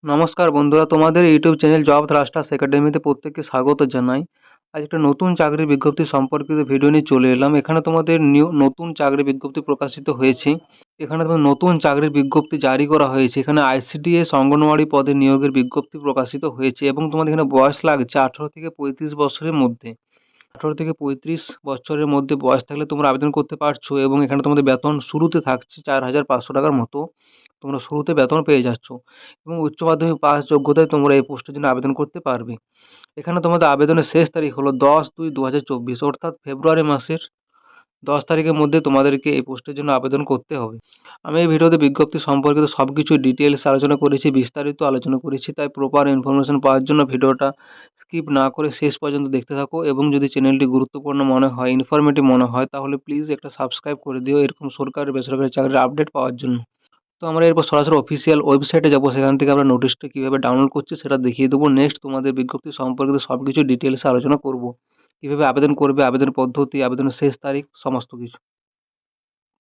নমস্কার বন্ধুরা, তোমাদের ইউটিউব চ্যানেল জব থ্রাস্টার্স একাডেমিতে প্রত্যেককে স্বাগত জানাই। আজ একটা নতুন চাকরির বিজ্ঞপ্তি সম্পর্কিত ভিডিও নিয়ে চলে এলাম। এখানে তোমাদের নতুন চাকরির বিজ্ঞপ্তি প্রকাশিত হয়েছে। এখানে তোমাদের নতুন চাকরির বিজ্ঞপ্তি জারি করা হয়েছে। এখানে আইসিডিএস অঙ্গনওয়াড়ি পদে নিয়োগের বিজ্ঞপ্তি প্রকাশিত হয়েছে এবং তোমাদের এখানে বয়স লাগছে 18 থেকে 35 বছরের মধ্যে। 18 থেকে 35 বছরের মধ্যে বয়স থাকলে তোমরা আবেদন করতে পারছো এবং এখানে তোমাদের বেতন শুরুতে থাকছে 4,500 টাকার মতো। তোমরা শুরুতে বেতন পেয়ে যাচ্ছ এবং উচ্চ মাধ্যমিক পাস যোগ্যতায় তোমরা এই পোস্টের জন্য আবেদন করতে পারবে। এখানে তোমাদের আবেদনের শেষ তারিখ হলো 10/2/2024, অর্থাৎ ফেব্রুয়ারি মাসের 10 তারিখের মধ্যে তোমাদেরকে এই পোস্টের জন্য আবেদন করতে হবে। আমি এই ভিডিওতে বিজ্ঞপ্তি সম্পর্কিত সব কিছু ডিটেলস আলোচনা করেছি, বিস্তারিত আলোচনা করেছি। তাই প্রপার ইনফরমেশন পাওয়ার জন্য ভিডিওটা স্কিপ না করে শেষ পর্যন্ত দেখতে থাকো এবং যদি চ্যানেলটি গুরুত্বপূর্ণ মনে হয়, ইনফরমেটিভ মনে হয়, তাহলে প্লিজ একটা সাবস্ক্রাইব করে দিও এরকম সরকারি বেসরকারি চাকরির আপডেট পাওয়ার জন্য। তো আমরা এরপর সরাসরি অফিসিয়াল ওয়েবসাইটে যাবো, সেখান থেকে আমরা নোটিশটা কীভাবে ডাউনলোড করছি সেটা দেখিয়ে দেবো। নেক্সট তোমাদের বিজ্ঞপ্তি সম্পর্কিত সব কিছু ডিটেলসে আলোচনা করব, কীভাবে আবেদন করবে, আবেদন পদ্ধতি, আবেদনের শেষ তারিখ, সমস্ত কিছু।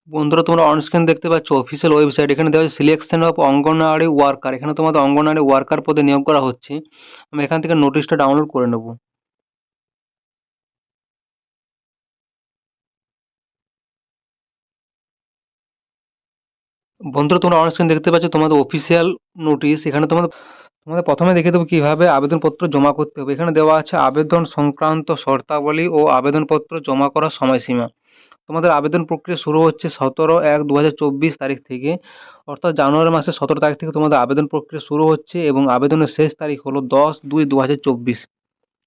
বন্ধুরা, তোমরা অন স্ক্রিন দেখতে পাচ্ছ অফিসিয়াল ওয়েবসাইট। এখানে দেওয়া হচ্ছে সিলেকশন অফ অঙ্গনওয়াড়ি ওয়ার্কার। এখানে তোমাদের অঙ্গনওয়াড়ি ওয়ার্কার পদে নিয়োগ করা হচ্ছে। আমি এখান থেকে নোটিশটা ডাউনলোড করে নেব। বন্ধুরা, তোমরা অন স্ক্রিন দেখতে পাচ্ছ তোমাদের অফিসিয়াল নোটিশ। এখানে তোমাদের তোমাদের প্রথমে দেখে দেবো কীভাবে আবেদনপত্র জমা করতে হবে। এখানে দেওয়া আছে আবেদন সংক্রান্ত শর্তাবলী ও আবেদনপত্র জমা করার সময়সীমা। তোমাদের আবেদন প্রক্রিয়া শুরু হচ্ছে 17/1/2024 তারিখ থেকে, অর্থাৎ জানুয়ারি মাসের 17 তারিখ থেকে তোমাদের আবেদন প্রক্রিয়া শুরু হচ্ছে এবং আবেদনের শেষ তারিখ হলো 10/2/2024,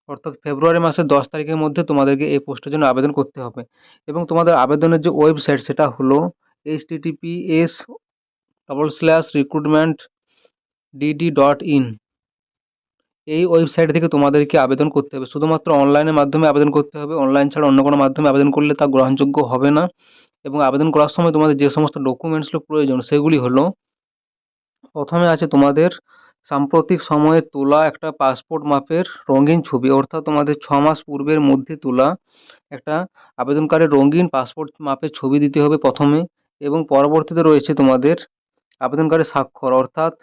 অর্থাৎ ফেব্রুয়ারি মাসের 10 তারিখের মধ্যে তোমাদেরকে এই পোস্টের জন্য আবেদন করতে হবে। এবং তোমাদের আবেদনের যে ওয়েবসাইট সেটা হলো https://recruitmentdd.in। এই ওয়েবসাইট থেকে তোমাদেরকে আবেদন করতে হবে। শুধুমাত্র অনলাইনের মাধ্যমে আবেদন করতে হবে। অনলাইন ছাড়া অন্য কোনো মাধ্যমে আবেদন করলে তা গ্রহণযোগ্য হবে না। এবং আবেদন করার সময় তোমাদের যে সমস্ত ডকুমেন্টসগুলো প্রয়োজন সেগুলি হলো, প্রথমে আছে তোমাদের সাম্প্রতিক সময়ে তোলা একটা পাসপোর্ট মাপের রঙিন ছবি, অর্থাৎ তোমাদের 6 মাস পূর্বের মধ্যে তোলা একটা আবেদনকারীর রঙিন পাসপোর্ট মাপের ছবি দিতে হবে প্রথমে। এবং পরবর্তীতে রয়েছে তোমাদের আবেদনকারীর স্বাক্ষর, অর্থাৎ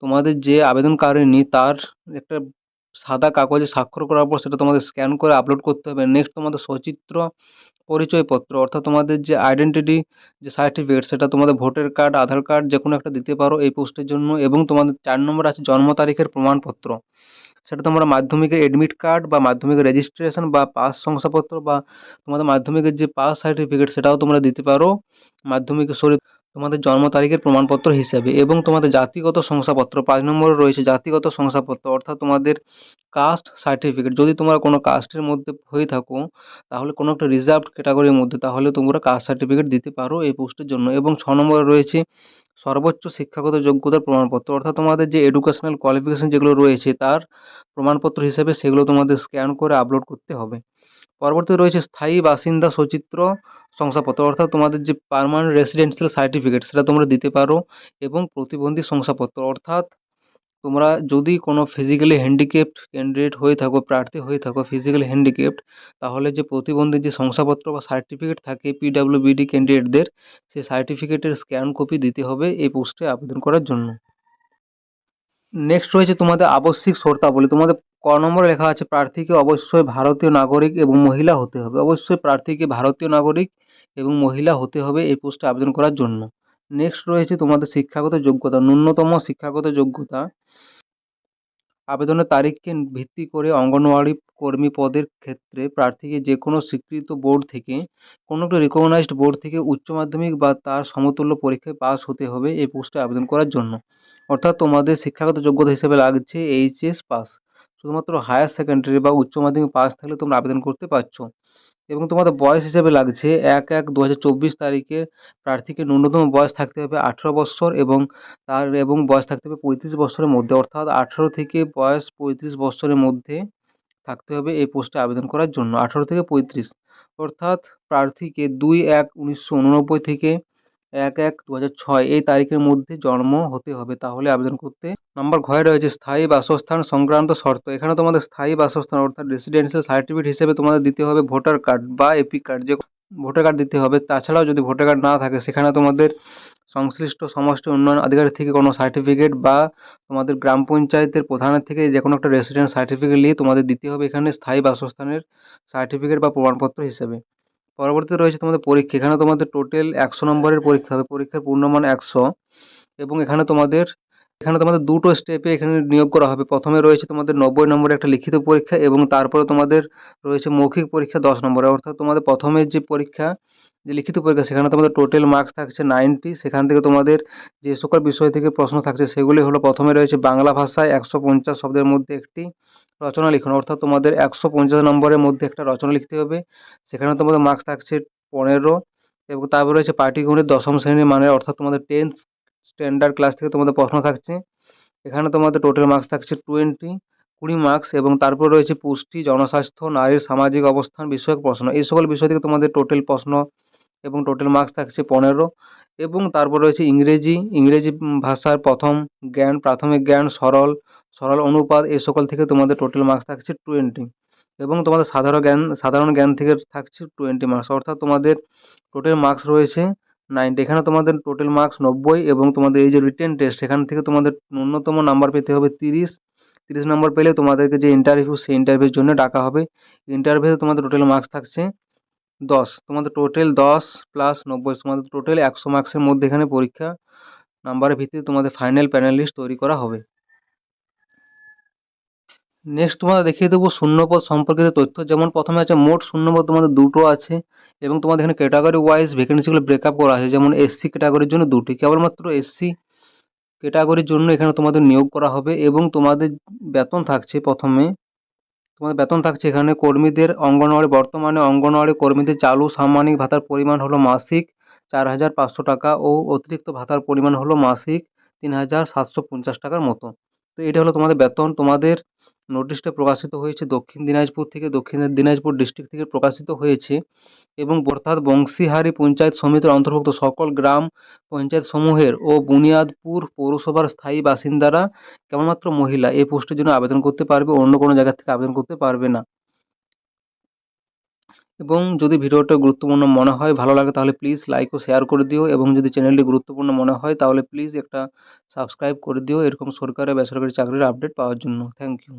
তোমাদের যে আবেদনকারিনী তার একটা সাদা কাগজে স্বাক্ষর করার পর সেটা তোমাদের স্ক্যান করে আপলোড করতে হবে। নেক্সট তোমাদের সচিত্র পরিচয়পত্র, অর্থাৎ তোমাদের যে আইডেন্টিটি যে সার্টিফিকেট সেটা তোমাদের ভোটার কার্ড, আধার কার্ড যে কোনো একটা দিতে পারো এই পোস্টের জন্য। এবং তোমাদের 4 নম্বর আছে জন্ম তারিখের প্রমাণপত্র। সেটা তোমরা মাধ্যমিকের এডমিট কার্ড বা মাধ্যমিকের রেজিস্ট্রেশন বা পাস শংসাপত্র বা তোমাদের মাধ্যমিকের যে পাস সার্টিফিকেট সেটাও তোমরা দিতে পারো মাধ্যমিকের তোমাদের জন্ম তারিখের প্রমাণপত্র হিসেবে। এবং তোমাদের জাতিগত শংসাপত্র 5 নম্বরে রয়েছে জাতিগত শংসাপত্র, অর্থাৎ তোমাদের কাস্ট সার্টিফিকেট। যদি তোমরা কোনো কাস্টের মধ্যে হয়ে থাকো, তাহলে কোনো একটা রিজার্ভড ক্যাটাগরির মধ্যে, তাহলে তোমরা কাস্ট সার্টিফিকেট দিতে পারো এই পোস্টের জন্য। এবং 6 নম্বরে রয়েছে সর্বোচ্চ শিক্ষাগত যোগ্যতার প্রমাণপত্র, অর্থাৎ তোমাদের যে এডুকেশনাল কোয়ালিফিকেশন যেগুলো রয়েছে তার প্রমাণপত্র হিসেবে সেগুলো তোমাদের স্ক্যান করে আপলোড করতে হবে। পরবর্তীতে রয়েছে স্থায়ী বাসিন্দা সচিত্র শংসাপত্র, অর্থাৎ তোমাদের যে পার্মানেন্ট রেসিডেন্সিয়াল সার্টিফিকেট সেটা তোমরা দিতে পারো। এবং প্রতিবন্ধী শংসাপত্র, অর্থাৎ তোমরা যদি কোনো ফিজিক্যালি হ্যান্ডিক্যাপড ক্যান্ডিডেট হয়ে থাকো, প্রার্থী হয়ে থাকো ফিজিক্যালি হ্যান্ডিক্যাপড, তাহলে যে প্রতিবন্ধীর যে শংসাপত্র বা সার্টিফিকেট থাকে পিডব্লিউবিডি ক্যান্ডিডেটদের, সেই সার্টিফিকেটের স্ক্যান কপি দিতে হবে এই পোস্টে আবেদন করার জন্য। নেক্সট রয়েছে তোমাদের আবশ্যিক শর্তাবলী। তোমাদের ক নম্বরে লেখা আছে প্রার্থীকে অবশ্যই ভারতীয় নাগরিক এবং মহিলা হতে হবে। অবশ্যই প্রার্থীকে ভারতীয় নাগরিক এবং মহিলা হতে হবে এই পোস্টে আবেদন করার জন্য। নেক্সট রয়েছে তোমাদের শিক্ষাগত যোগ্যতা। ন্যূনতম শিক্ষাগত যোগ্যতা, আবেদনের তারিখকে ভিত্তি করে অঙ্গনওয়াড়ি কর্মী পদের ক্ষেত্রে প্রার্থীকে যে কোনো স্বীকৃত বোর্ড থেকে, কোনো একটা রিকগনাইজড বোর্ড থেকে উচ্চ মাধ্যমিক বা তার সমতুল্য পরীক্ষায় পাস হতে হবে এই পোস্টে আবেদন করার জন্য। অর্থাৎ তোমাদের শিক্ষাগত যোগ্যতা হিসেবে লাগছে এইচএস পাস। শুধুমাত্র হায়ার সেকেন্ডারি বা উচ্চ মাধ্যমিক পাস থাকলে তোমরা আবেদন করতে পারছো। এবং তোমাদের বয়স হিসেবে লাগছে 1/1/2024 তারিখে প্রার্থীকে ন্যূনতম বয়স থাকতে হবে 18 বৎসর এবং বয়স থাকতে হবে 35 বৎসরের মধ্যে, অর্থাৎ 18 থেকে বয়স 35 বৎসরের মধ্যে থাকতে হবে এই পোস্টে আবেদন করার জন্য। 18 থেকে 35, অর্থাৎ প্রার্থীকে 2/1/1989 থেকে 1/1/2006 এই তারিখের মধ্যে জন্ম হতে হবে, তাহলে আবেদন করতে। নাম্বার ঘয়ে রয়েছে স্থায়ী বাসস্থান সংক্রান্ত শর্ত। এখানে তোমাদের স্থায়ী বাসস্থান অর্থাৎ রেসিডেন্সিয়াল সার্টিফিকেট হিসেবে তোমাদের দিতে হবে ভোটার কার্ড বা এপি কার্ড, যে ভোটার কার্ড দিতে হবে। তাছাড়াও যদি ভোটার কার্ড না থাকে সেখানে তোমাদের সংশ্লিষ্ট সমষ্টি উন্নয়ন আধিকারিক থেকে কোনো সার্টিফিকেট বা তোমাদের গ্রাম পঞ্চায়েতের প্রধানের থেকে যে কোনো একটা রেসিডেন্স সার্টিফিকেট নিয়ে তোমাদের দিতে হবে এখানে স্থায়ী বাসস্থানের সার্টিফিকেট বা প্রমাণপত্র হিসেবে। পরবর্তীতে রয়েছে তোমাদের পরীক্ষা। এখানে তোমাদের টোটাল 100 নম্বরের পরীক্ষা হবে। পরীক্ষার পূর্ণমান 100 এবং এখানে তোমাদের দুটো স্টেপে এখানে নিয়োগ করা হবে। প্রথমে রয়েছে তোমাদের 90 নম্বরের একটা লিখিত পরীক্ষা এবং তারপরে তোমাদের রয়েছে মৌখিক পরীক্ষা 10 নম্বরের। অর্থাৎ তোমাদের প্রথমের যে পরীক্ষা, যে লিখিত পরীক্ষা সেখানে তোমাদের টোটাল মার্কস থাকছে 90। সেখান থেকে তোমাদের যে সকল বিষয় থেকে প্রশ্ন থাকছে সেগুলি হলো, প্রথমে রয়েছে বাংলা ভাষায় 150 শব্দের মধ্যে একটি রচনা লিখন। অর্থাৎ তোমাদের 150 নম্বরের মধ্যে একটা রচনা লিখতে হবে। সেখানে তোমাদের মার্কস থাকছে 15 এবং তারপরে রয়েছে পাটিগণিত 10ম শ্রেণীর মানের, অর্থাৎ তোমাদের 10th স্ট্যান্ডার্ড ক্লাস থেকে তোমাদের প্রশ্ন থাকছে। এখানে তোমাদের টোটাল মার্কস থাকছে 20 মার্কস এবং তারপর রয়েছে পুষ্টি, জনস্বাস্থ্য, নারীর সামাজিক অবস্থান বিষয়ক প্রশ্ন। এই সকল বিষয় থেকে তোমাদের টোটাল প্রশ্ন এবং টোটাল মার্কস থাকছে 15 এবং তারপর রয়েছে ইংরেজি ভাষার প্রথম জ্ঞান, প্রাথমিক জ্ঞান, সরল অনুপাত এই সকল থেকে তোমাদের টোটাল মার্কস থাকছে 20 এবং তোমাদের সাধারণ জ্ঞান থেকে থাকছে 20 মার্কস। অর্থাৎ তোমাদের টোটাল মার্কস রয়েছে 90। এখানে তোমাদের টোটাল মার্কস 90 এবং তোমাদের এই যে রিটেন টেস্ট এখান থেকে তোমাদের ন্যূনতম নাম্বার পেতে হবে 30 নম্বর পেলে তোমাদেরকে যে ইন্টারভিউ সেই ইন্টারভিউর জন্য ডাকা হবে। ইন্টারভিউতে তোমাদের টোটাল মার্কস থাকছে 10। তোমাদের টোটাল 10 প্লাস 90 তোমাদের টোটাল 100 মার্কসের মধ্যে এখানে পরীক্ষা নাম্বারের ভিত্তিতে তোমাদের ফাইনাল প্যানেল লিস্ট তৈরি করা হবে। নেক্সট তোমাদের দেখিয়ে দেবো শূন্যপদ সম্পর্কিত তথ্য। যেমন প্রথমে আছে মোট শূন্যপদ তোমাদের দুটো আছে এবং তোমাদের এখানে ক্যাটাগরি ওয়াইজ ভ্যাকেন্সিগুলো ব্রেকআপ করা আছে। যেমন এসসি ক্যাটাগরির জন্য দুটি, কেবলমাত্র এসসি ক্যাটাগরির জন্য এখানে তোমাদের নিয়োগ করা হবে এবং তোমাদের বেতন থাকছে এখানে কর্মীদের বর্তমানে অঙ্গনওয়াড়ি কর্মীদের চালু সাম্মানিক ভাতার পরিমাণ হলো মাসিক 4,500 টাকা ও অতিরিক্ত ভাতার পরিমাণ হলো মাসিক 3,750 টাকার মতো। তো এটা হলো তোমাদের বেতন। তোমাদের নোটিশটা প্রকাশিত হয়েছে দক্ষিণ দিনাজপুর ডিস্ট্রিক্ট থেকে প্রকাশিত হয়েছে এবং অর্থাৎ বংশীহারি পঞ্চায়েত সমিতির অন্তর্ভুক্ত সকল গ্রাম পঞ্চায়েত সমূহের ও বুনিয়াদপুর পৌরসভার স্থায়ী বাসিন্দারা কেবলমাত্র মহিলা এই পোস্টের জন্য আবেদন করতে পারবে, অন্য কোনো জায়গা থেকে আবেদন করতে পারবে না। এবং যদি ভিডিওটা গুরুত্বপূর্ণ মনে হয়, ভালো লাগে, তাহলে প্লিজ লাইক ও শেয়ার করে দিও এবং যদি চ্যানেলটি গুরুত্বপূর্ণ মনে হয় তাহলে প্লিজ একটা সাবস্ক্রাইব করে দিও এরকম সরকারি বেসরকারি চাকরির আপডেট পাওয়ার জন্য। Thank you.